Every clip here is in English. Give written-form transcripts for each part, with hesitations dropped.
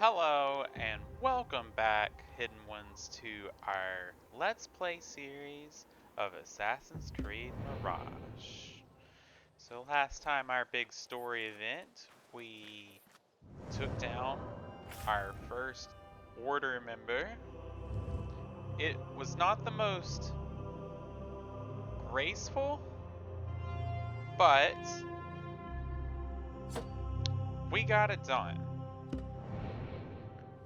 Hello and welcome back, Hidden Ones, to our Let's Play series of Assassin's Creed Mirage. So last time our big story event, we took down our first Order member. It was not the most graceful, but we got it done.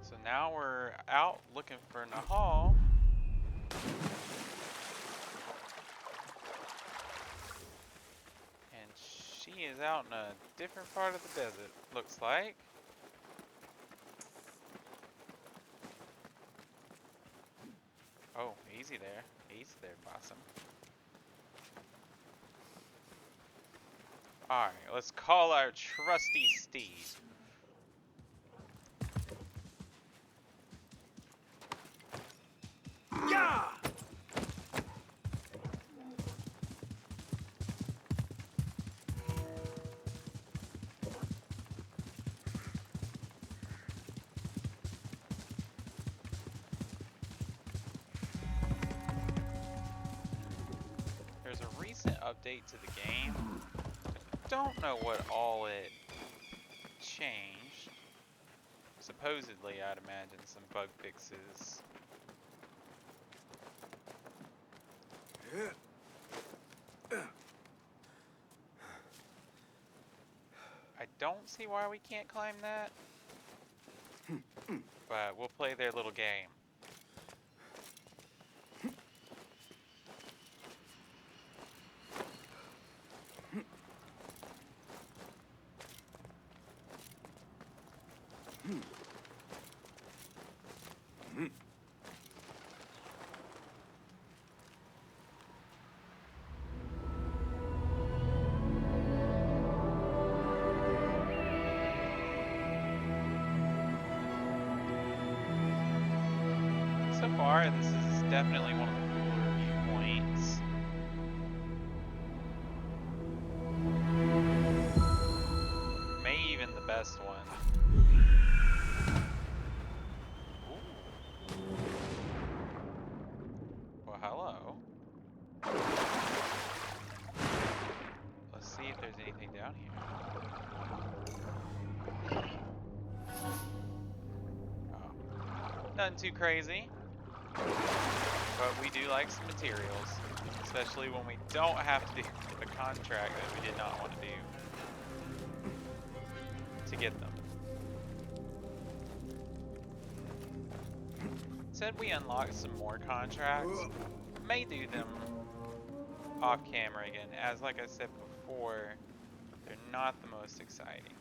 So now we're out looking for Nehal. And she is out in a different part of the desert, looks like. Oh, easy there. Easy there, Possum. Alright, let's call our trusty steed. Yeah! There's a recent update to the game. I don't know what all it changed. Supposedly, I'd imagine some bug fixes. I don't see why we can't climb that. But we'll play their little game. So far, this is definitely one of the cooler viewpoints. Maybe even the best one. Ooh. Well, hello. Let's see if there's anything down here. Oh. Nothing too crazy. But we do like some materials. Especially when we don't have to do the contract that we did not want to do to get them. Said we unlocked some more contracts. May do them off camera again, as like I said before, they're not the most exciting.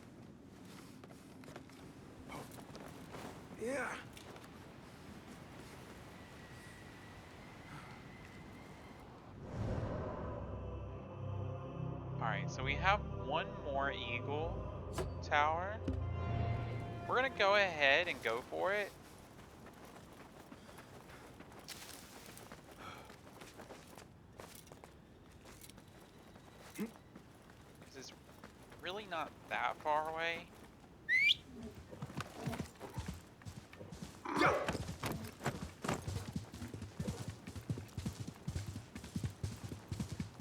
Yeah. Alright, so we have one more Eagle Tower. We're gonna go ahead and go for it. Because it's really not that far away. Yeah.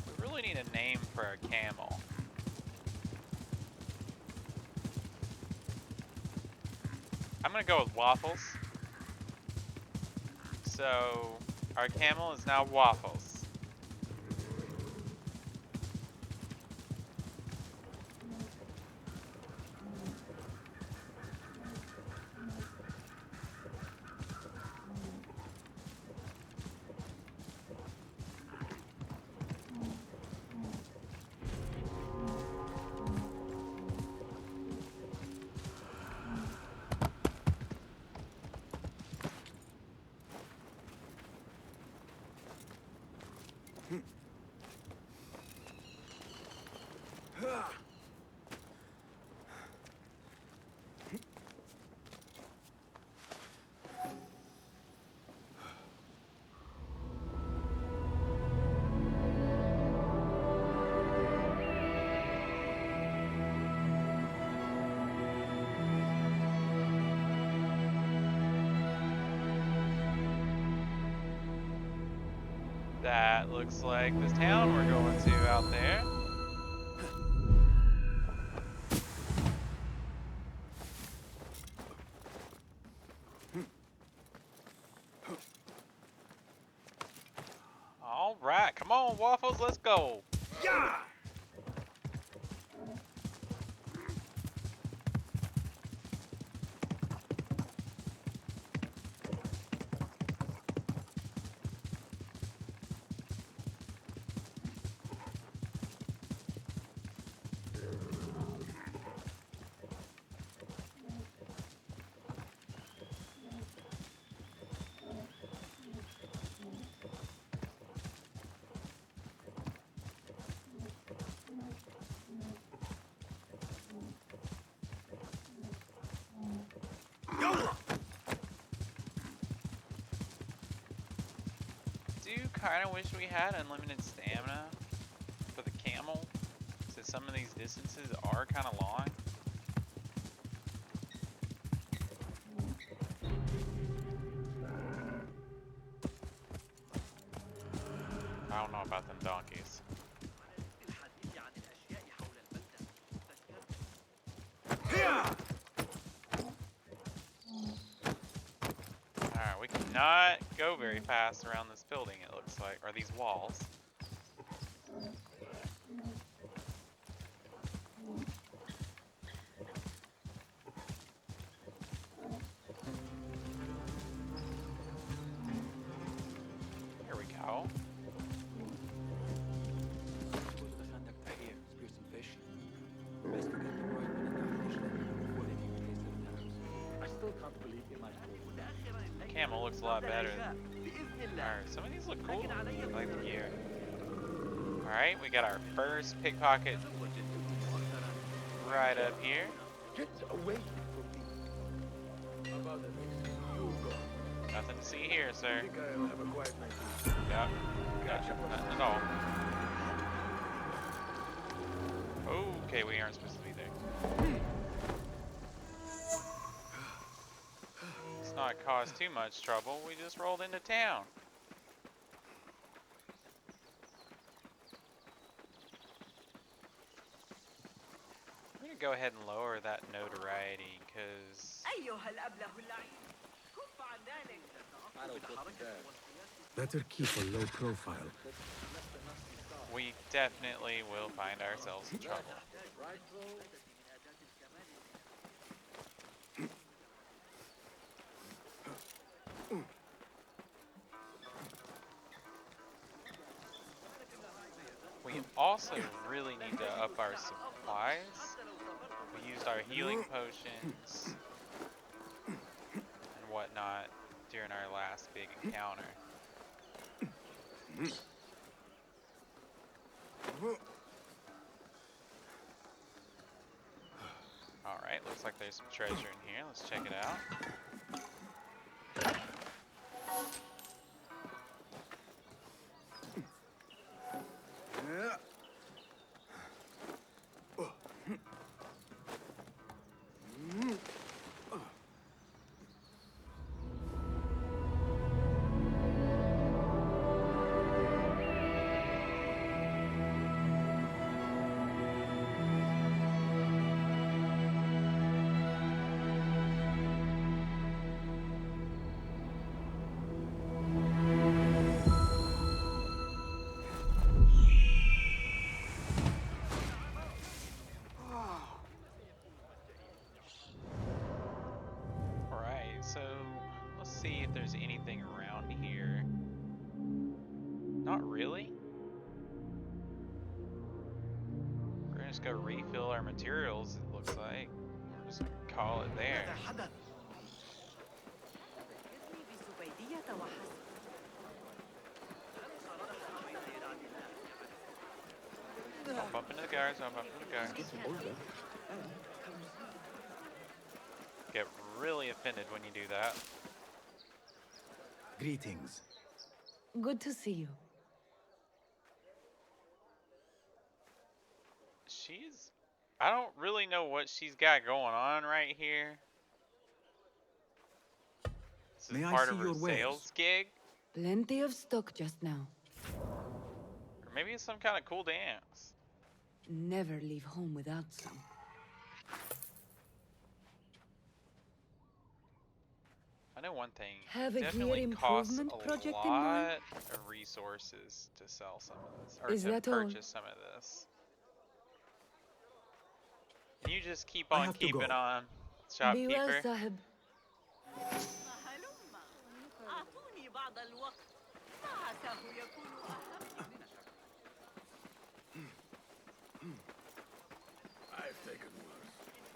We really need a name for our camel. I'm gonna go with Waffles. So, our camel is now Waffles. That looks like this town we're going to out there. All right, come on, Waffles, let's go. Yeah! Do kind of wish we had unlimited stamina for the camel, since some of these distances are kind of long. I don't know about them donkeys. Alright, we cannot go very fast around this building, it looks like, or these walls. Here we go. Camel looks a lot better. Alright, some of these look cool. I like the gear. Alright, we got our first pickpocket right up here. Get away from me. About that, you go. Nothing to see here, sir. I think I'll have a quiet night. Yep. Gotcha. Nothing at all. Okay, we aren't supposed to be there. Let's not cause too much trouble. We just rolled into town. I'm gonna go ahead and lower that notoriety, because Better keep a low profile. we definitely will find ourselves in trouble. We also really need to up our supplies. We used our healing potions and whatnot during our last big encounter. Alright, looks like there's some treasure in here. Let's check it out. Alright, so let's see if there's anything around here. Not really. We're gonna just go refill our materials, it looks like. We'll just call it there. Don't bump into the guards, don't bump into the guards. Get really offended when you do that. Greetings. Good to see you. I don't really know what she's got going on right here. This is May I part see of her your wares? sales gig. Plenty of stock just now. maybe it's some kind of cool dance. Never leave home without some. I know one thing. Have It a gear definitely costs improvement a project in mind? lot of resources to sell some of this, or Is to that all? purchase some of this. Can you just keep I on have to keeping go. on, Be well, shopkeeper? Sahib. هلم أعطوني بعض الوقت ما عساه يكون أهم من I've taken worse.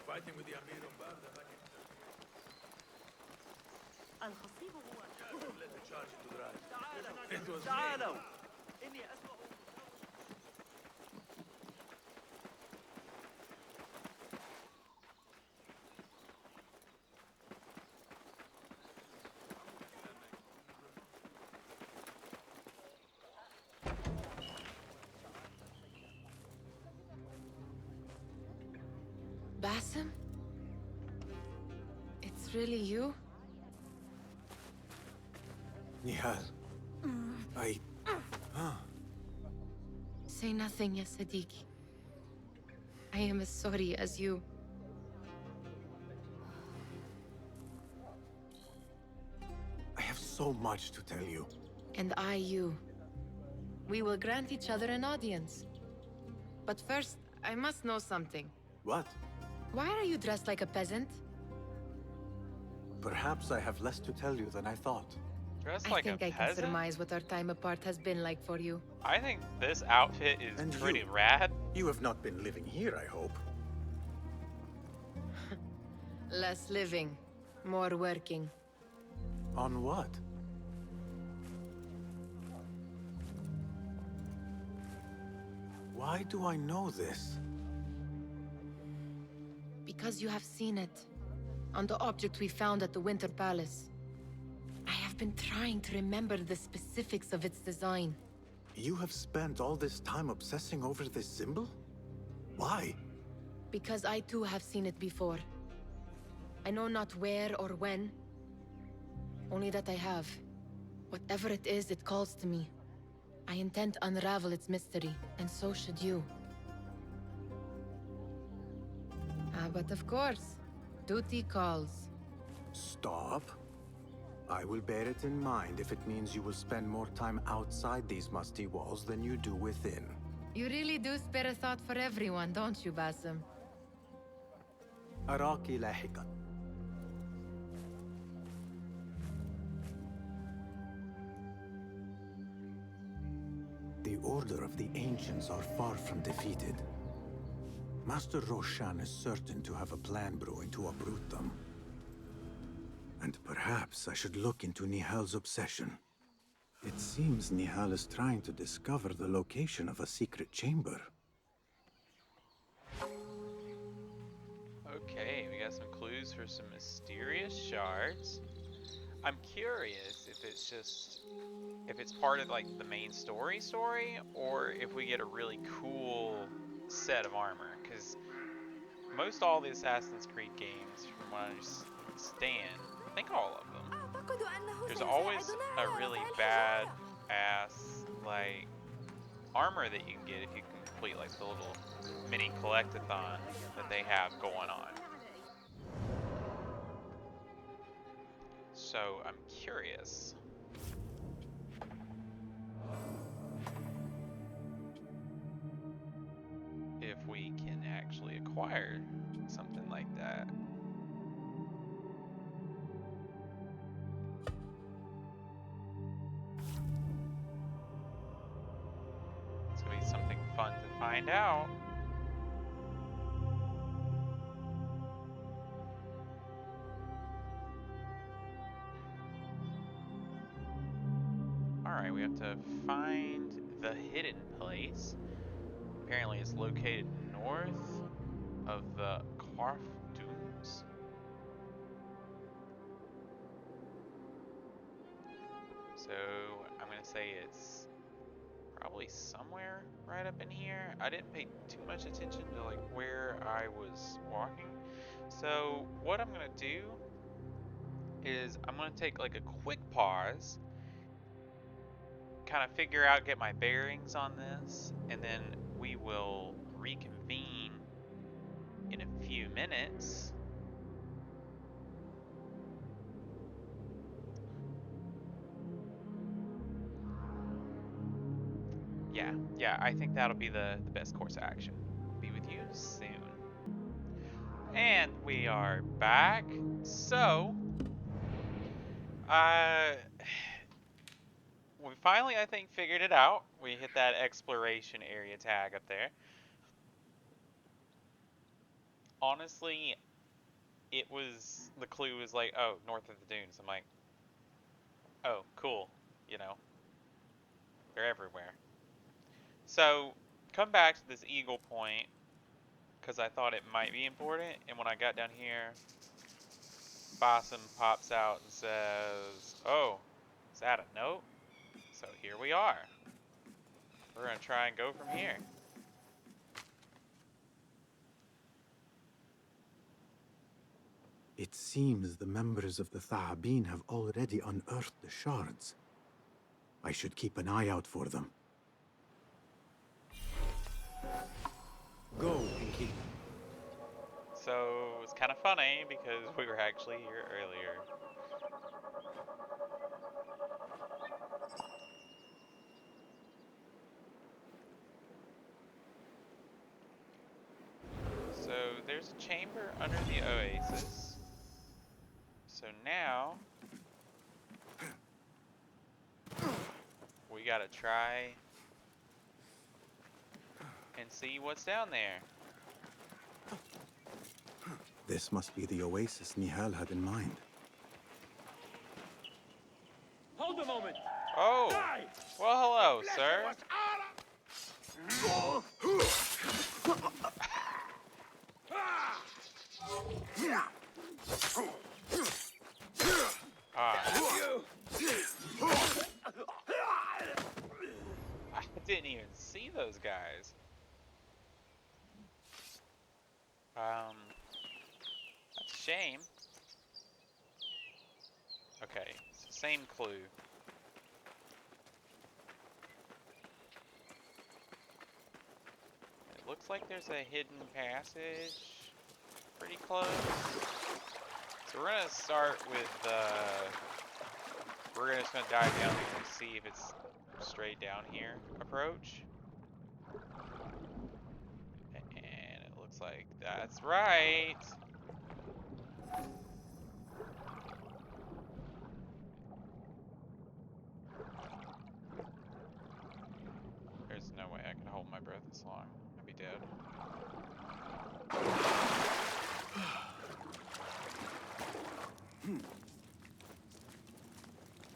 Fighting with the Amir on Barda back in الخصيب هو let the charge into the right. تعالوا It was تعالوا إني أسمع Bassem? It's really you? Nehal. Say nothing, ya Sadiqi. I am as sorry as you. I have so much to tell you. And I you. We will grant each other an audience. But first, I must know something. What? Why are you dressed like a peasant? Perhaps I have less to tell you than I thought. Dressed I like think a I can peasant? surmise what our time apart has been like for you. I think this outfit is And pretty you? rad. You have not been living here, I hope. Less living, more working. On what? Why do I know this? Because you have seen it. On the object we found at the Winter Palace. I have been trying to remember the specifics of its design. You have spent all this time obsessing over this symbol? Why? Because I too have seen it before. I know not where or when. Only that I have. Whatever it is, it calls to me. I intend to unravel its mystery, and so should you. But of course, duty calls. Stop. I will bear it in mind if it means you will spend more time outside these musty walls than you do within. You really do spare a thought for everyone, don't you, Bassem? أراك لاحقا. The Order of the Ancients are far from defeated. Master Roshan is certain to have a plan brewing to uproot them. And perhaps I should look into Nehal's obsession. It seems Nehal is trying to discover the location of a secret chamber. Okay, we got some clues for some mysterious shards. I'm curious if it's part of like the main story, or if we get a really cool set of armor. Because most all the Assassin's Creed games, from what I understand, I think all of them, أعتقد أنه there's always سيساعدنا a على really رفع bad الحجارة. ass like armor that you can get if you complete like the little mini collectathon that they have going on. So I'm curious. If we can actually acquire something like that. It's gonna be something fun to find out. Alright, we have to find the hidden place. Apparently it's located north of the Qarf Dunes. So I'm gonna say it's probably somewhere right up in here. I didn't pay too much attention to like where I was walking. So what I'm gonna do is I'm gonna take like a quick pause, kind of figure out, get my bearings on this, and then we will reconvene in a few minutes. Yeah, I think that'll be the best course of action. Be with you soon. And we are back. So, uh, we finally, I think, figured it out. We hit that exploration area tag up there. Honestly, the clue was like, oh, north of the dunes. I'm like, oh, cool. You know, they're everywhere. So, come back to this Eagle Point, because I thought it might be important, and when I got down here, Bossum pops out and says, oh, is that a note? So here we are. We're going to try and go from here. It seems the members of the Thahabin have already unearthed the shards. I should keep an eye out for them. Go, Pinky. So it's kind of funny because we were actually here earlier. So there's a chamber under the oasis. So now we gotta try and see what's down there. This must be the oasis Nehal had in mind. Hold a moment! Oh! Die! Well, hello, sir. I didn't even see those guys. That's a shame. Okay, it's the same clue. It looks like there's a hidden passage pretty close. So we're gonna start with, we're just gonna dive down and see if it's straight down here approach. And it looks like that's right. There's no way I can hold my breath this long. I'd be dead.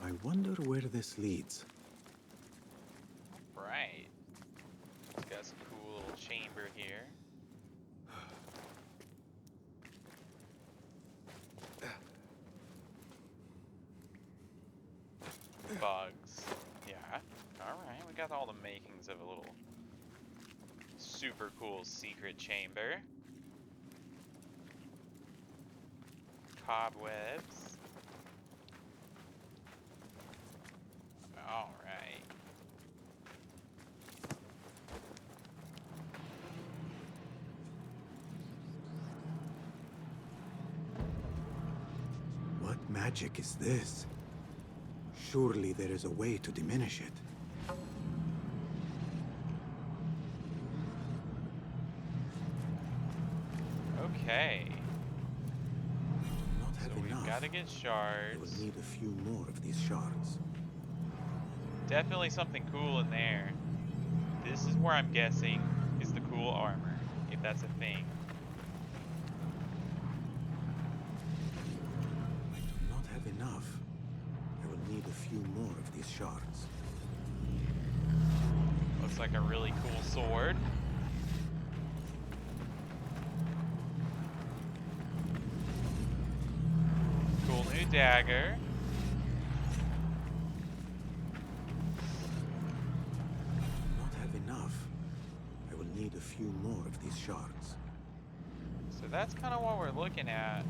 I wonder where this leads. Right. It's got some cool little chamber here. Bugs. Yeah. Alright, we got all the makings of a little super cool secret chamber. Cobwebs. Alright. What magic is this? Surely there is a way to diminish it. Okay. Not So have we've enough. got to get I shards. will need a few more of these shards. Definitely something cool in there. This is where I'm guessing is the cool armor, if that's a thing. I do not have enough. I will need a few more of these shards. Looks like a really cool sword. Cool new dagger. Not have enough. I will need a few more of these shards. So that's kind of what we're looking at.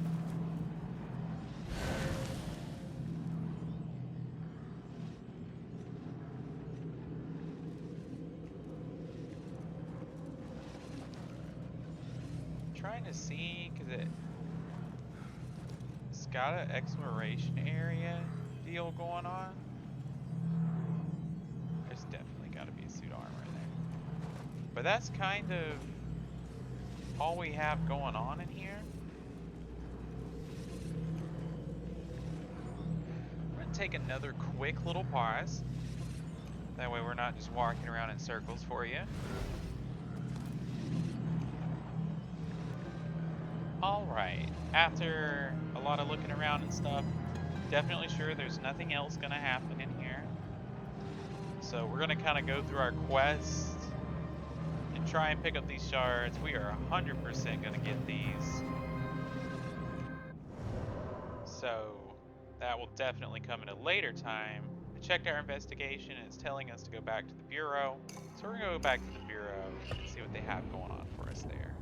trying to see because it's got an exploration area deal going on. There's definitely got to be a suit of armor in there. But that's kind of all we have going on in here. I'm going to take another quick little pause. That way we're not just walking around in circles for you. Alright, after a lot of looking around and stuff, definitely sure there's nothing else going to happen in here. So we're going to kind of go through our quest and try and pick up these shards. We are 100% going to get these. So that will definitely come at a later time. I checked our investigation and it's telling us to go back to the Bureau. So we're going to go back to the Bureau and see what they have going on for us there.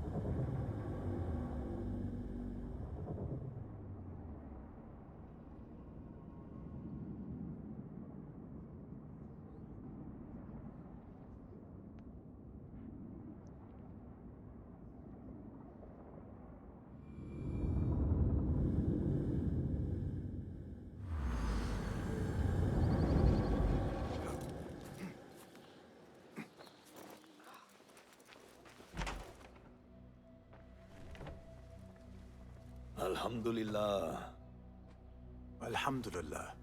Alhamdulillah. Alhamdulillah.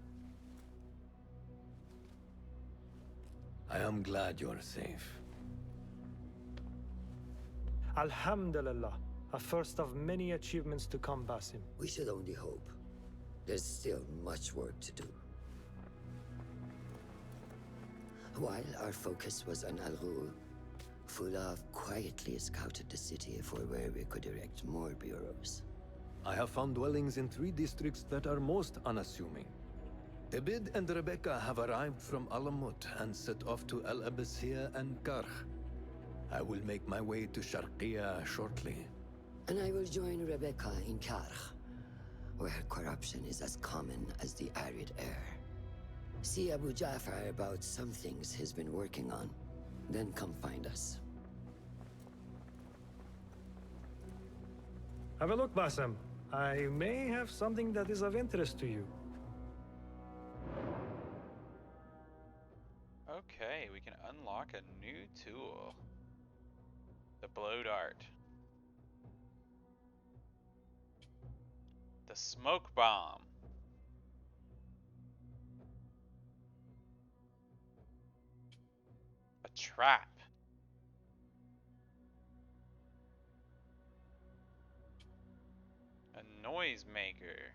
I am glad you're safe. Alhamdulillah. A first of many achievements to come, Basim. We should only hope. There's still much work to do. While our focus was on Al Ghul, Fulaf quietly scouted the city for where we could erect more bureaus. I have found dwellings in 3 districts that are most unassuming. Ibid and Rebecca have arrived from Alamut and set off to Al Abyssiya and Karh. I will make my way to Sharqiya shortly. And I will join Rebecca in Karh, where corruption is as common as the arid air. See Abu Ja'far about some things he's been working on, then come find us. Have a look, Basim. I may have something that is of interest to you. Okay, we can unlock a new tool. The blow dart. The smoke bomb. A trap. A noise maker.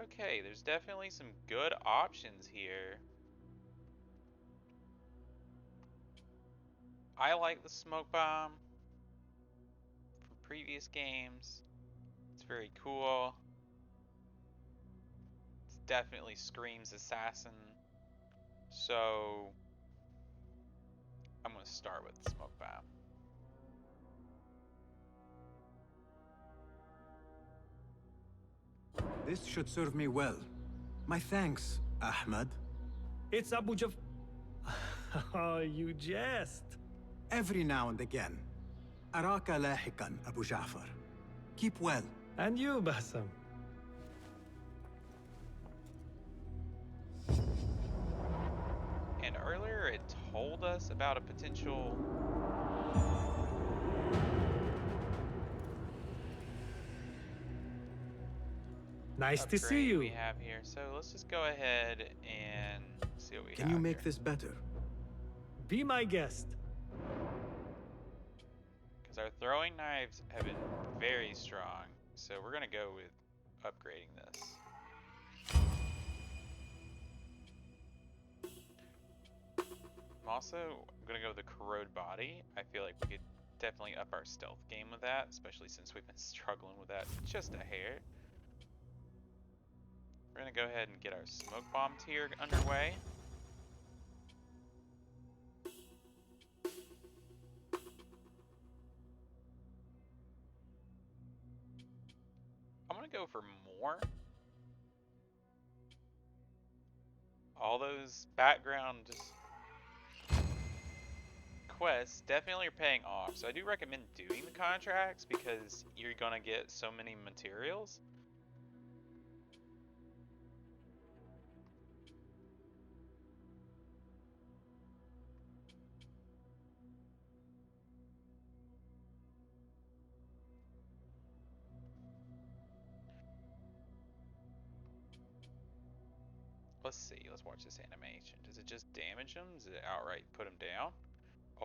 Okay, there's definitely some good options here. I like the smoke bomb from previous games. It's very cool. It definitely screams assassin. So I'm gonna start with the smoke bomb. This should serve me well. My thanks, Ahmad. It's Abu Jaf... Oh, you jest. Every now and again. Araka lahikan, Abu Ja'far. Keep well. And you, Basim. And earlier it told us about a potential Nice to see upgrade you. we have here. So let's just go ahead and see what we Can have you make here. this better? Be my guest. Because our throwing knives have been very strong. So we're going to go with upgrading this. I'm also going to go with the corrode body. I feel like we could definitely up our stealth game with that, especially since we've been struggling with that just a hair. We're going to go ahead and get our smoke bomb tier underway. I'm going to go for more. All those background just quests definitely are paying off. So I do recommend doing the contracts because you're gonna get so many materials. Let's see. Let's watch this animation. Does it just damage them? Does it outright put them down?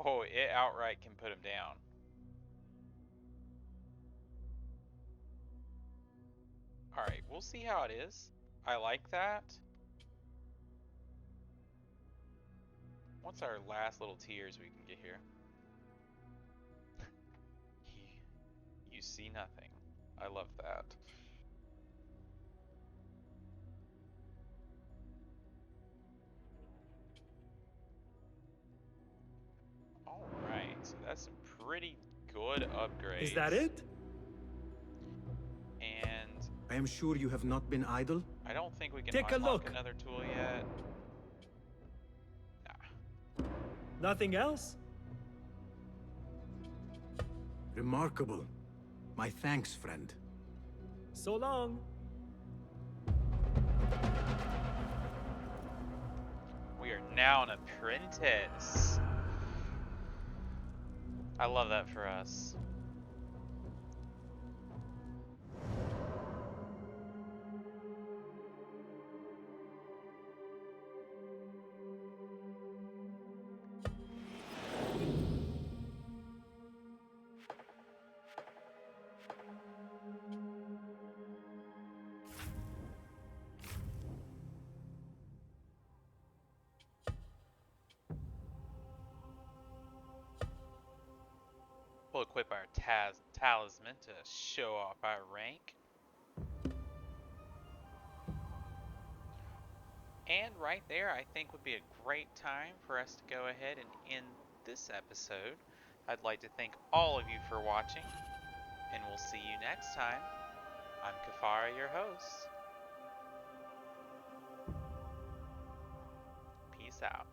Oh, it outright can put them down. Alright, we'll see how it is. I like that. What's our last little tiers we can get here? You see nothing. I love that. Alright, so that's some pretty good upgrades. Is that it? And I am sure you have not been idle. I don't think we can Take a unlock look. another tool yet. Nah. Nothing else? Remarkable. My thanks, friend. So long. We are now an apprentice. I love that for us. We'll equip our talisman to show off our rank. And right there, I think would be a great time for us to go ahead and end this episode. I'd like to thank all of you for watching, and we'll see you next time. I'm Kiphara, your host. Peace out.